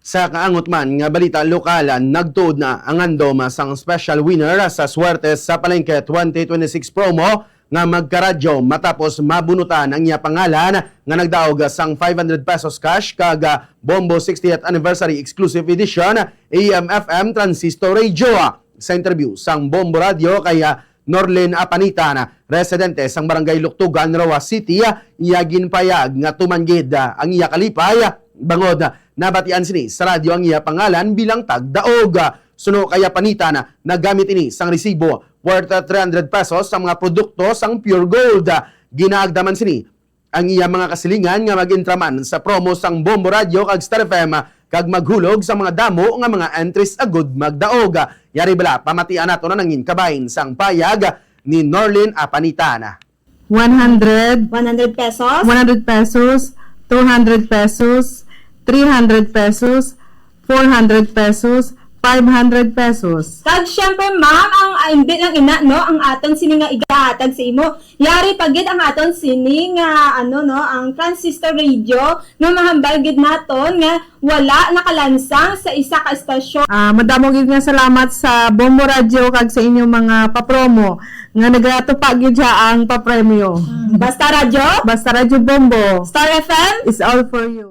Sa kaangot man nga balita lokalan, nagtuod na ang andom sang special winner sa Suertes sa Palengke 2026 promo nga magkaradyo matapos mabunutan ang iya pangalan nga nagdaog sang 500 pesos cash kag Bombo 60th Anniversary Exclusive Edition AM/FM Transistor Radio. Sa interview sang Bombo Radio kay Norlin Apanitan, residente sang Barangay Luktugan, Roa City, iya ginpayag nga tumanggid ang iya kalipay bangod nabatian sini sa radyo ang iya pangalan bilang tagdaog. Suno kaya Apanitan nagamit ini sang resibo worth 300 pesos sa mga produkto sang Pure Gold. Ginaagdaman sini ang iya mga kasilingan nga mag-intraman sa promo sang Bombo Radio kag Star FM kag maghulog sa mga damo nga mga entries agud magdaog. Yari bala pamatian nato na nangin kabahin sang payag ni Norlin Apanitan. 100 pesos, 100 pesos, 200 pesos, 300 pesos, 400 pesos, 500 pesos. Kag syempre ma'am, ang imbit ng ina no, ang aton sini nga igahatag sa imo. Yari pagid ang aton sini nga ang transistor radio no mahambal gid naton nga wala nakalansang sa isa ka estasyon. Madamo gid nga salamat sa Bombo Radio kag sa inyong mga papromo nga nagatupag gyud siya ang papremyo. Basta radyo, Basta Radio Bombo Star FM, is all for you.